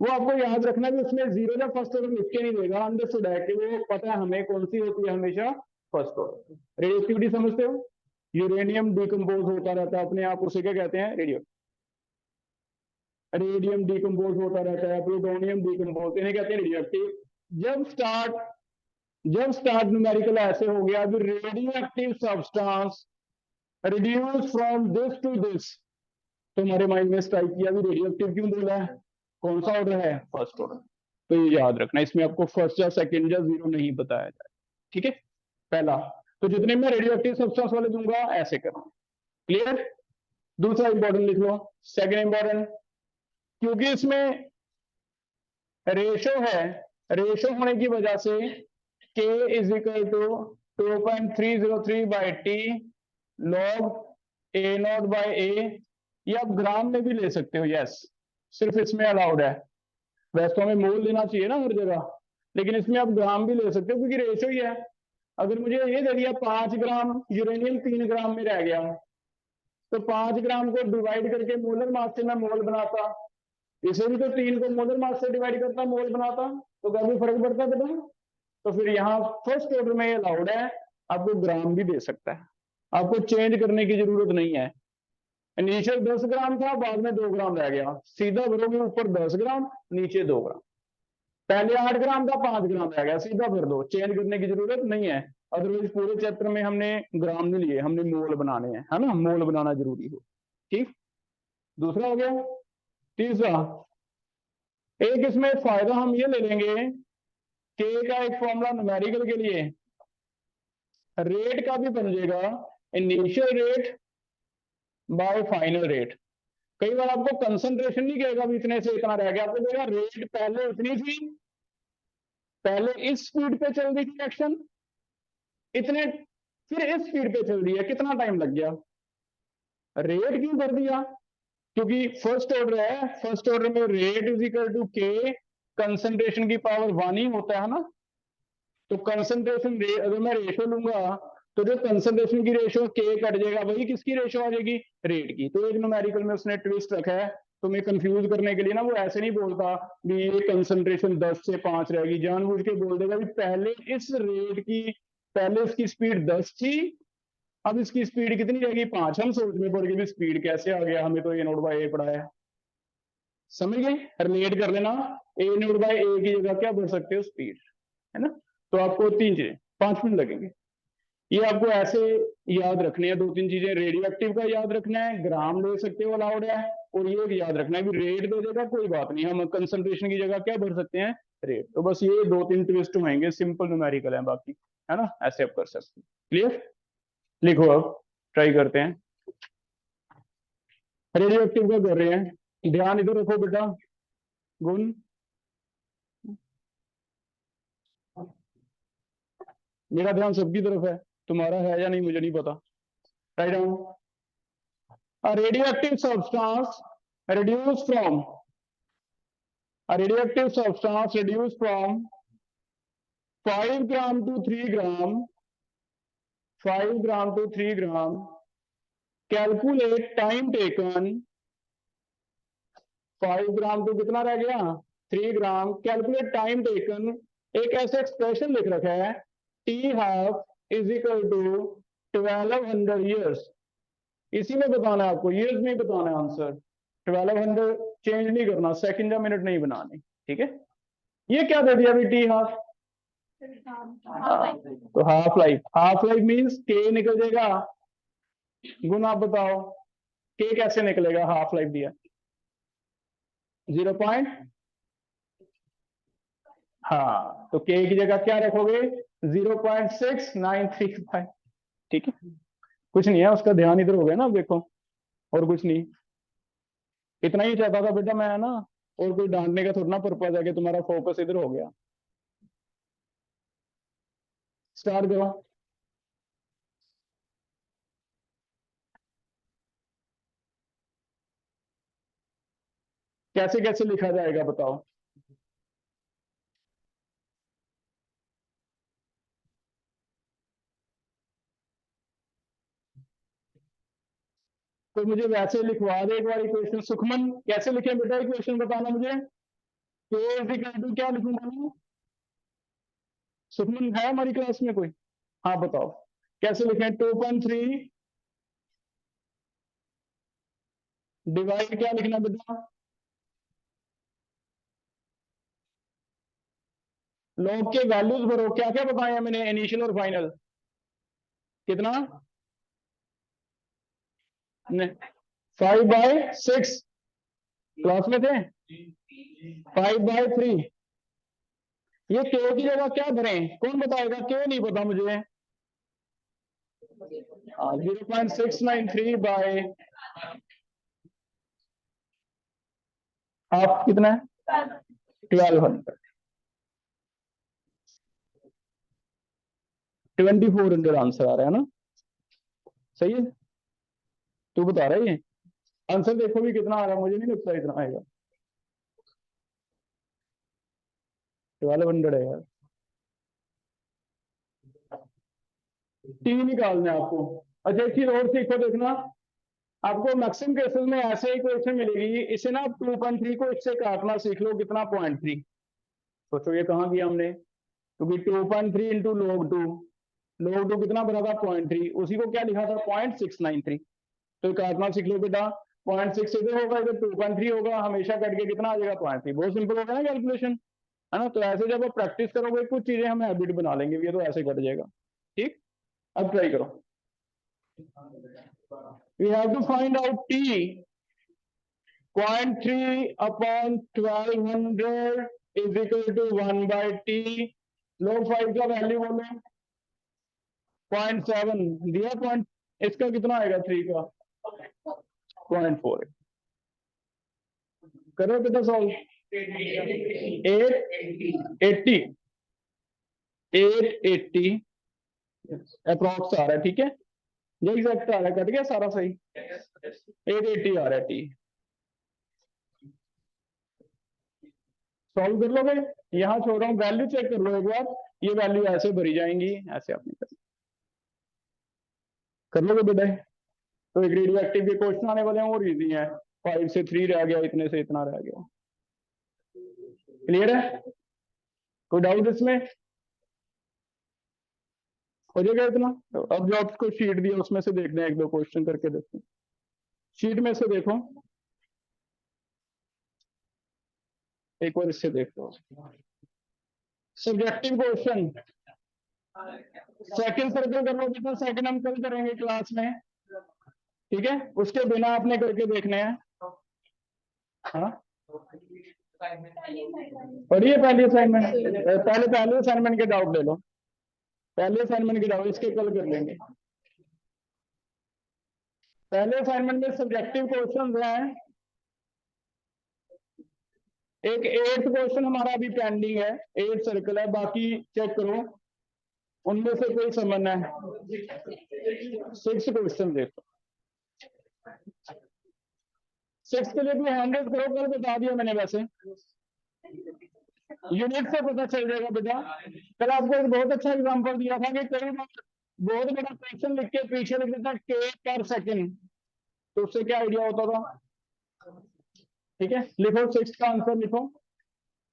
वो आपको याद रखना भी। उसमें जीरो या फर्स्ट ऑर्डर लिख के नहीं देगा, अंडरस्टूड है कि वो पता है हमें कौन सी होती है हमेशा फर्स्ट ऑर्डर। रेडियो एक्टिविटी समझते हो? यूरेनियम डिकम्पोज होता रहता है अपने आप, उसे क्या कहते हैं? रेडियम डिकम्पोज होता रहता है, प्लूटोनियम डिकम्पोज, इन्हें कहते हैं रेडियो एक्टिव। जब स्टार्ट न्यूमेरिकल ऐसे हो गया, अभी radio active substance reduce from this to this, तो हमारे माइंड में स्ट्राइक किया भी रेडियो एक्टिव क्यों बोला है? कौन सा ऑर्डर है? First order. तो ये याद रखना, इसमें आपको फर्स्ट या सेकंड या जीरो नहीं बताया जाए। ठीक है, पहला। तो जितने मैं रेडियो एक्टिव सब्सटेंस वाले दूंगा ऐसे करना। क्लियर? दूसरा इंपॉर्टेंट लिख लो, सेकंड इंपॉर्टेंट, क्योंकि इसमें रेशो है, रेशो होने की वजह से K is equal to 2.303/t log A0/a। ये आप ग्राम में भी ले सकते हो, यस, सिर्फ इसमें अलाउड है। वैसे तो हमें मोल लेना चाहिए ना हर जगह, लेकिन इसमें आप ग्राम भी ले सकते हो क्योंकि रेशो ही है। अगर मुझे ये दे दिया 5 ग्राम यूरेनियम 3 ग्राम में रह गया, तो 5 ग्राम को डिवाइड करके मोलर मास से मैं मोल बनाता, इसे भी तो 3 को मोलर मास से डिवाइड करता मोल बनाता, तो क्या भी फर्क पड़ता बेटा? तो फिर यहाँ फर्स्ट ऑर्डर में अलाउड है, आपको ग्राम भी दे सकता है, आपको चेंज करने की जरूरत नहीं है। इनिशियल 10 ग्राम था, बाद में 2 ग्राम रह गया, सीधा भरोगे ऊपर 10 ग्राम नीचे 2 ग्राम। पहले 8 ग्राम था, 5 ग्राम रह गया, सीधा भर दो, चेंज करने की जरूरत नहीं है। अदरवाइज पूरे चैप्टर में हमने ग्राम नहीं लिए, हमने मोल बनाने हैं, है ना? मोल बनाना जरूरी हो। ठीक, दूसरा हो गया। तीसरा, एक इसमें फायदा हम ये ले लेंगे, के का एक फॉर्मूला न्यूमेरिकल के लिए रेट का भी बन जाएगा, initial rate by final rate. कई बार आपको कंसंट्रेशन नहीं कहेगा भी इतने से इतना रह गया, आपको कहेगा रेट पहले इतनी थी, पहले इस स्पीड पे चल रही थी एक्शन इतने, फिर इस स्पीड पे चल रही है, कितना टाइम लग गया, रेट क्यों कर दिया, क्योंकि फर्स्ट ऑर्डर है, फर्स्ट ऑर्डर में रेट इज इक्वल टू के कंसंट्रेशन की पावर 1 ही होता है ना। तो कंसंट्रेशन अगर मैं रेशो लूंगा तो जो कंसंट्रेशन की रेशो के कट जाएगा, वही किसकी रेशो आ जाएगी, रेट की। तो एक न्यूमेरिकल में उसने ट्विस्ट रखा है, तो मैं कंफ्यूज करने के लिए ना, वो ऐसे नहीं बोलता भी ये कंसंट्रेशन 10 से 5 रहेगी, जानबूझ के बोल देगा भी पहले इस रेट की, पहले इसकी स्पीड 10 थी, अब इसकी स्पीड कितनी रहेगी 5। हम सोच में पड़ गए भी स्पीड कैसे आ गया, हमें तो ए नोट बाय ए पड़ा है, समझ गए, रिलेट कर लेना, ए नोट बाय ए की जगह क्या बोल सकते हो, स्पीड, है ना। तो आपको 3 चीजें 5 मिनट लगेंगे, ये आपको ऐसे याद रखने हैं, 2-3 चीजें, रेडियो एक्टिव का याद रखना है, ग्राम ले सकते हो अलाउड है, और ये भी याद रखना है भी रेट दे देगा कोई बात नहीं, हम कंसंट्रेशन की जगह क्या भर सकते हैं, रेट। तो बस ये 2-3 ट्विस्ट होंगे, सिंपल न्यूमेरिकल है बाकी, है ना, ऐसे आप कर सकते हैं। क्लियर, लिखो अब, ट्राई करते हैं। रेडियो एक्टिव का कर रहे हैं, ध्यान इधर रखो बेटा, गुण मेरा ध्यान सबकी तरफ है, तुम्हारा है या नहीं मुझे नहीं पता। Write down, a radioactive substance reduced from a radioactive substance reduced from 5 gram to 3 gram, 5 gram to 3 gram, calculate time taken, 5 ग्राम तो कितना रह गया 3 ग्राम, कैलकुलेट टाइम टेकन, एक ऐसे एक्सप्रेशन लिख रखा है, T half is equal to 1200 years, इसी में बताना है आपको, ईयर्स में बताना है आंसर, 1200 चेंज नहीं करना, सेकंड या मिनट नहीं बनाने, ठीक है। ये क्या दे दिया अभी टी हाफ, तो हाफ लाइफ मींस के निकल जाएगा, गुण आप बताओ के कैसे निकलेगा, हाफ लाइफ दिया 0. हाँ, तो के की जगह क्या रखोगे 0.6935, ठीक है, कुछ नहीं है, उसका ध्यान इधर हो गया ना, अब देखो, और कुछ नहीं, इतना ही चाहता था बेटा मैं, है ना, और कोई डांटने का थोड़ा ना पर्पज है कि तुम्हारा फोकस इधर हो गया। स्टार्ट करो, कैसे कैसे लिखा जाएगा बताओ, तो मुझे वैसे लिखवा दे एक बार इक्वेशन, सुखमन कैसे लिखे बेटा इक्वेशन बताना मुझे, के इज इक्वल टू क्या लिखूंगा मैं, सुखमन है हमारी क्लास में कोई, हाँ बताओ कैसे लिखें, 2.3 डिवाइड क्या लिखना बेटा, लॉग के वैल्यूज भरो, क्या क्या बताया मैंने, इनिशियल और फाइनल, कितना 5/6, क्लास में थे 5/3, ये के की जगह क्या भरें, कौन बताएगा, के नहीं पता मुझे, 0.693 हाफ कितना है 1200, 2400 आंसर आ रहा है ना, सही है, तू बता रहा है ये आंसर, देखो भी कितना आ रहा है, मुझे नहीं लगता इतना आएगा, 1200 है यार, टी निकालना है आपको। अच्छा एक चीज और सीखो, देखना आपको मैक्सिमम केसेस में ऐसे ही क्वेश्चन मिलेगी, इसे ना 2.3 को इससे काटना सीख लो, कितना 0.3, सोचो ये कहाँ किया हमने, क्योंकि 2.3 इंटू log 2 कितना बना था 0.3, उसी को क्या लिखा था 0.693, तो काटना सीख लो बेटा, 0.6 इधर होगा, इधर 2.3 होगा, हमेशा कट के कितना आ जाएगा 0.3, बहुत सिंपल होगा ना कैलकुलेशन, है ना। तो ऐसे जब आप प्रैक्टिस करोगे कुछ चीजें हम हैबिट बना लेंगे, ये तो ऐसे कट जाएगा, ठीक। अब ट्राई करो, we have to find out T 0.3 upon 1200 is equal to 1/t। log 5 का वैल्यू बोलो। 0.7 दिया। पॉइंट इसका कितना आएगा 3 का 0.4। करो बेटा सॉल्व। 880 अप्रॉक्स आ रहा है। ठीक है, ये एग्जैक्ट आ रहा है, कट गया सारा सही। 880 आ रहा है टी। सॉल्व कर लोगे? यहाँ छोड़ रहा हूँ, वैल्यू चेक कर लो एक बार। ये वैल्यू ऐसे भरी जाएंगी, ऐसे आपने कर लोगे बेटा? तो एक रेडियो एक्टिव के क्वेश्चन आने वाले हैं और इजी है। 5 से 3 रह गया, इतने से इतना रह गया। क्लियर है? कोई डाउट इसमें? हो जाएगा इतना। तो अब जो आपको शीट दिया उसमें से देखते हैं, एक दो क्वेश्चन करके देखते हैं। शीट में से देखो, एक बार इससे देख लो। सब्जेक्टिव क्वेश्चन सेकंड सर्कल कर लो बेटा। सेकंड हम कल करेंगे क्लास में, ठीक है? उसके बिना आपने करके देखने हैं। हाँ, पढ़िए पहली असाइनमेंट। पहले असाइनमेंट के डाउट ले लो। पहले असाइनमेंट के डाउट इसके कल कर लेंगे। पहले असाइनमेंट में सब्जेक्टिव क्वेश्चन हैं। एक 8th क्वेश्चन हमारा अभी पेंडिंग है। 8 सर्कल है, बाकी चेक करो उनमें से कोई समझना है। 6 क्वेश्चन देखो। 6 के लिए भी 100 करो, कल बता दिया मैंने। वैसे यूनिट से पता चल जाएगा बेटा। कल आपको एक बहुत अच्छा एग्जांपल दिया था कि कई बार बहुत बड़ा क्वेश्चन लिख के पीछे लिख देता के पर सेकंड, तो उससे क्या आइडिया होता था? ठीक है, लिखो 6 का आंसर लिखो।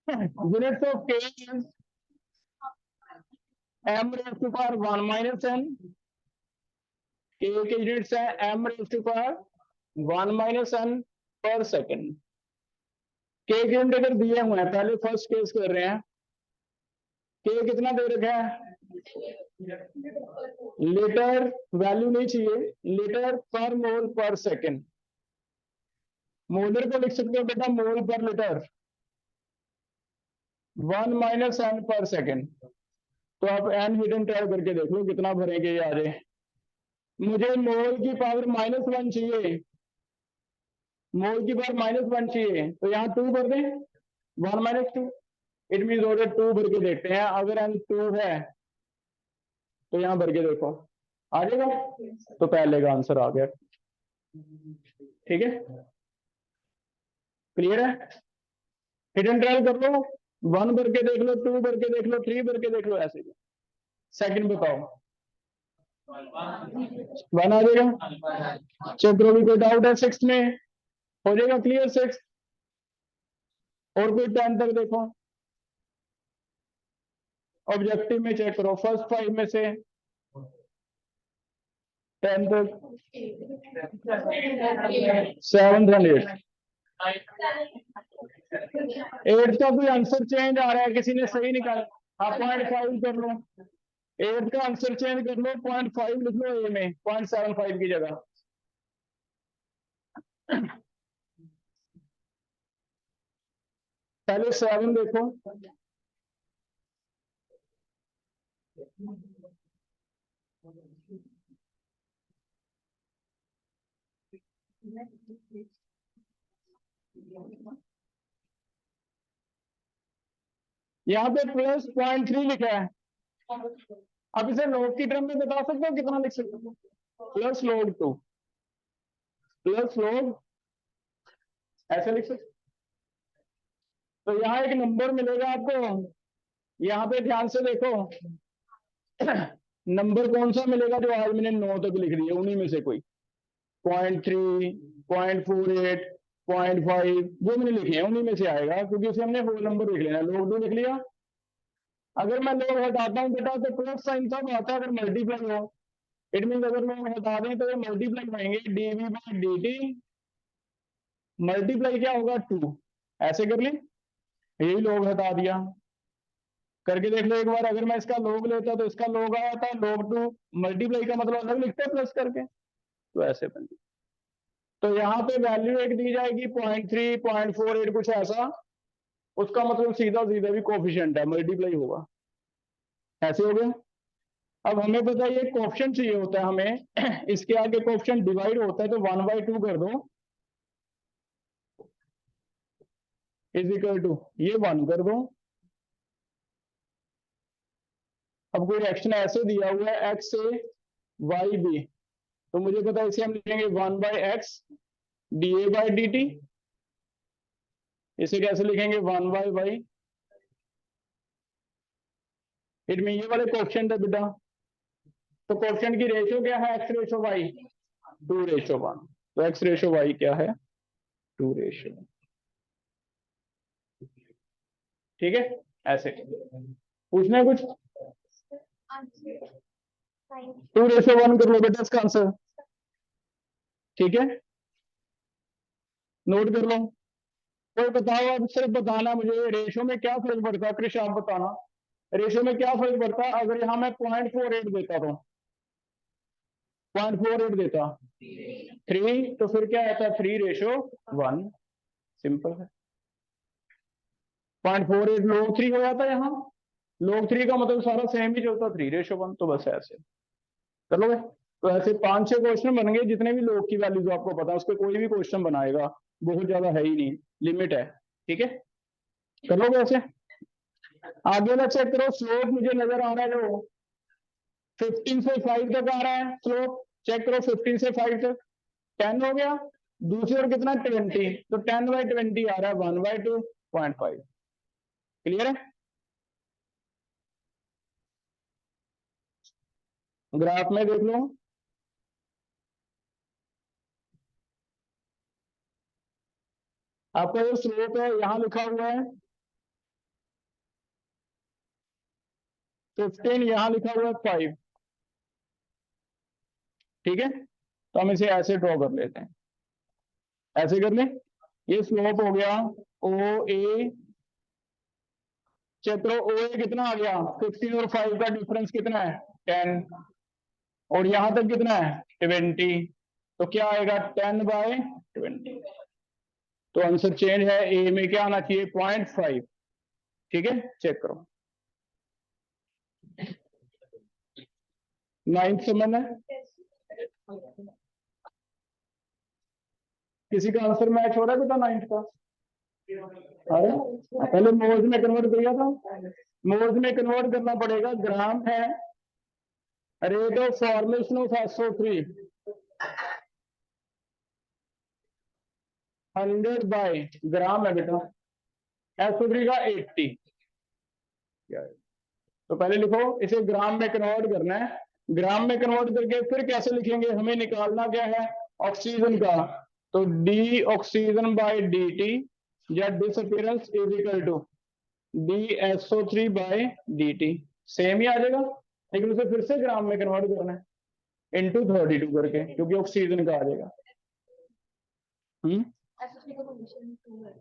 यूनिट्स ऑफ के is m raised to power 1 minus n। के यूनिट्स है m raised to power 1 minus n पर सेकंड। के यूनिट अगर दिए हुए हैं, पहले फर्स्ट केस कर रहे हैं। के कितना दे रखा है? लीटर, वैल्यू नहीं चाहिए, लीटर पर मोल पर सेकंड। मोलर को लिख सकते हो बेटा मोल पर लीटर। 1 माइनस एन पर सेकंड। तो आप एन हिडन ट्राई करके देख लो कितना भरेंगे ये आ जाए। मुझे मोल की पावर -1 चाहिए। मोल की पावर -1 चाहिए, तो यहाँ 2 भर दें। 1 माइनस 2, इट मीन ऑर्डर 2 भर के देखते हैं। अगर एन 2 है तो यहाँ भर के देखो आ जाएगा। तो पहले का आंसर आ गया। ठीक है, क्लियर है? हिडन ट्रायल कर लो। 1 भर के देख लो, 2 भर के देख लो, 3 भर के देख लो, ऐसे। सेकंड बताओ। 1 आ जाएगा। चलो भी कोई डाउट है 6 में? हो जाएगा क्लियर 6? और कोई 10 तक देखो। ऑब्जेक्टिव में चेक करो, फर्स्ट 5 में से 10 तक। 7 एंड 8 का कोई आंसर चेंज आ रहा है? किसी ने सही निकाला? आप 0.5 कर लो। 8 का आंसर चेंज कर लो, 0.5 लिख लो ए में 0.75 की जगह। पहले 7 देखो। यहाँ पे +0.3 लिखा है। अब इसे लॉग की टर्म में बता सकते हो कितना लिख सकते हो? +log2 +log ऐसे लिख सकते। तो यहाँ एक नंबर मिलेगा आपको। यहाँ पे ध्यान से देखो, नंबर कौन सा मिलेगा जो आज मैंने 9 तक लिख दिया, उन्हीं में से कोई 0.3, 0.48, 0.5 जो मैंने लिखे हैं उन्हीं में से आएगा, क्योंकि उसे हमने होल नंबर लिख लेना। log2 लिख लिया। अगर मैं लोग हटाता हूँ बेटा तो प्लस साइन तब आता है अगर मल्टीप्लाई हो। इट मीन अगर लोग हटा दें तो ये मल्टीप्लाई होंगे, D V by D T multiply क्या होगा 2। ऐसे कर ली, यही लोग हटा दिया। करके देख लो एक बार। अगर मैं इसका लोग लेता तो इसका लोग आया था log2। मल्टीप्लाई का मतलब अलग लिखते हैं प्लस करके, तो ऐसे बन गया। तो यहाँ पे वैल्यू एक दी जाएगी 0.3 0.48 कुछ ऐसा, उसका मतलब सीधा सीधा भी कोफिशिएंट है, मल्टीप्लाई होगा, ऐसे हो गया। अब हमें पता है ये कोफिशिएंट चाहिए होता है हमें इसके आगे कोफिशिएंट डिवाइड होता है तो 1/2 कर दो इज इक्वल टू ये 1 कर दो। अब कोई एक्शन ऐसे दिया हुआ है एक्स से वाई बी, तो मुझे पता है इसे हम लिखेंगे 1/x dA/dt। इसे कैसे लिखेंगे 1/y। इट मीन ये वाले कोफिशिएंट है बेटा, तो कोफिशिएंट की रेशियो क्या है x रेशियो y 2:1। तो x रेशियो y क्या है 2:1। ठीक है, ऐसे पूछना है कुछ 2:1 कर लो बेटा इसका आंसर। ठीक है, नोट कर लो। कोई बताओ, अब सिर्फ बताना मुझे रेशियो में क्या फर्क पड़ता है, कृष आप बताना रेशियो में क्या फर्क पड़ता है। अगर यहाँ मैं 0.48 देता तो 0.48 देता 3, तो फिर क्या आता है 3:1। सिंपल है, 0.48 log 3 हो जाता है यहाँ, log 3 का मतलब सारा सेम ही चलता 3:1। तो बस ऐसे कर लोगे। तो ऐसे 5-6 क्वेश्चन बन गए, जितने भी लोग की वैल्यूज आपको पता है उस पर कोई भी क्वेश्चन बनाएगा, बहुत ज्यादा है ही नहीं, लिमिट है। ठीक है, कर लोगे ऐसे। आगे ना चेक करो, स्लोप मुझे नजर आ रहा है जो 15 से 5 तक आ रहा है स्लोप, चेक करो 15 से 5 तक 10 हो गया, दूसरी ओर कितना 20, तो 10/20 आ रहा है 1/2.5। क्लियर है, ग्राफ में देख लो। आपका जो स्लोप है यहां लिखा हुआ है 15, यहां लिखा हुआ है 5। ठीक है, तो हम इसे ऐसे ड्रॉ कर लेते हैं, ऐसे कर लें। ये स्लोप हो गया ओ ए, चेक करो ओ ए कितना आ गया 15 और 5 का डिफरेंस कितना है 10, और यहां तक कितना है 20, तो क्या आएगा 10/20। तो आंसर चेंज है, ए में क्या आना चाहिए 0.5। ठीक है, चेक करो 9th समझना है, किसी का आंसर मैच हो रहा है बेटा 9th का। अरे पहले मोल्स में कन्वर्ट किया था, मोल्स में कन्वर्ट करना पड़ेगा, ग्राम है, rate of formation of SO3 100 by gram है बेटा, SO3 का 80। तो पहले लिखो, इसे ग्राम में कन्वर्ट करना है, ग्राम में कन्वर्ट करके फिर कैसे लिखेंगे, हमें निकालना क्या है ऑक्सीजन का, तो डी ऑक्सीजन बाय dt या disappearance is equal to DSO3/dt। Same ही आ जाएगा, लेकिन उसे फिर से ग्राम में कन्वर्ट करना है इनटू 32 करके, क्योंकि ऑक्सीजन का आ जाएगा।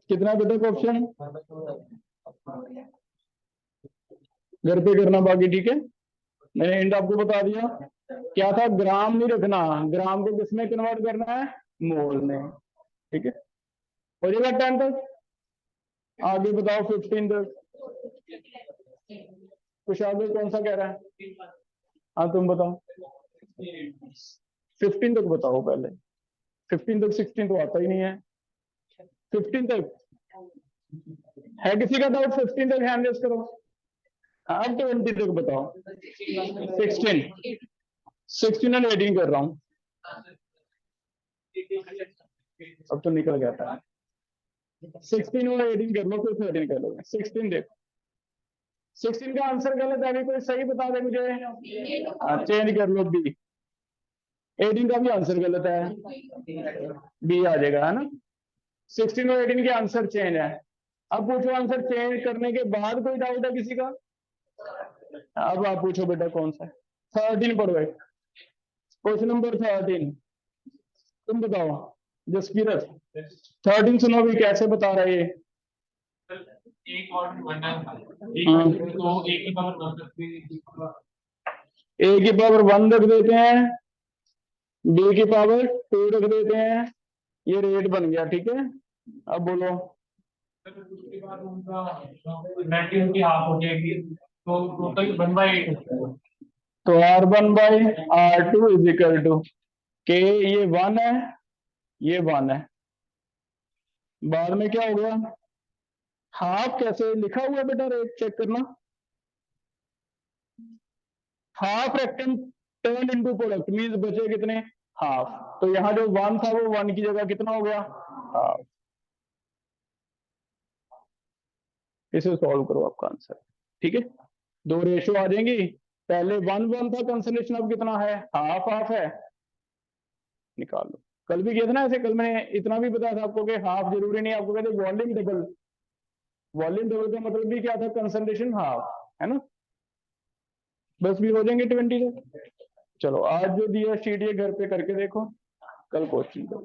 कितना बेटा ऑप्शन घर पे करना बाकी, ठीक है। मैंने एंड आपको बता दिया, क्या था ग्राम नहीं रखना, ग्राम को किसमें कन्वर्ट करना है मोल में। ठीक है, हो जाएगा 10 तक। आगे बताओ 15 तक, कुछ आगे कौन सा कह रहा है, हाँ तुम बताओ 15 तक बताओ पहले, 15 तक, 16 तो आता ही नहीं है। 15 तक है किसी का डाउट, 15 तक हैंड रेज करो। अब 20 तक बताओ, 16 और 18 कर रहा हूँ, अब तो निकल गया था। 16 और 18 कर लो, फिर 13 कर लो। 16 देखो, 16 का आंसर गलत है, अभी कोई सही बता दे मुझे। चेंज कर लो बी, 18 का भी आंसर गलत है, बी आ जाएगा, है ना। 16 और 18 के आंसर चेंज है। अब पूछो आंसर चेंज करने के बाद कोई डाउट है किसी का, अब आप पूछो बेटा कौन सा। 13 पढ़ो, क्वेश्चन नंबर 13, तुम बताओ जसकीरत। 13 सुनो भी कैसे बता रहे ये, एक और तो ए की पावर 1 रख देते हैं, बी की पावर 2 रख देते हैं, ये रेट बन गया, ठीक है। अब बोलो। सर उसके बाद उनका नेट उनकी हाफ हो जाएगी, तो टोटल 1/8। तो R1/R2 इज इक्वल टू के, ये 1 है, ये 1 है। बाद में क्या हो गया, हाफ कैसे लिखा हुआ है बेटा, रेट चेक करना। Half reactant turn into product means बचे कितने, हाफ। तो यहाँ जो 1 था वो 1 की जगह कितना हो गया, हाफ। इसे सॉल्व करो, आपका आंसर, ठीक है। दो रेशो आ जाएंगी, पहले 1 1 था कंसंट्रेशन, अब कितना है, हाफ हाफ है, निकाल लो। कल भी किया था ना ऐसे, कल मैंने इतना भी बताया था आपको कि हाफ जरूरी नहीं, आपको कहते वॉल्यूम डबल। वॉल्यूम डबल का मतलब भी क्या था, कंसंट्रेशन हाफ, है ना। बस भी हो जाएंगे 20 तक। चलो आज जो दिया शीट ये घर पे करके देखो, कल कोचिंग करो।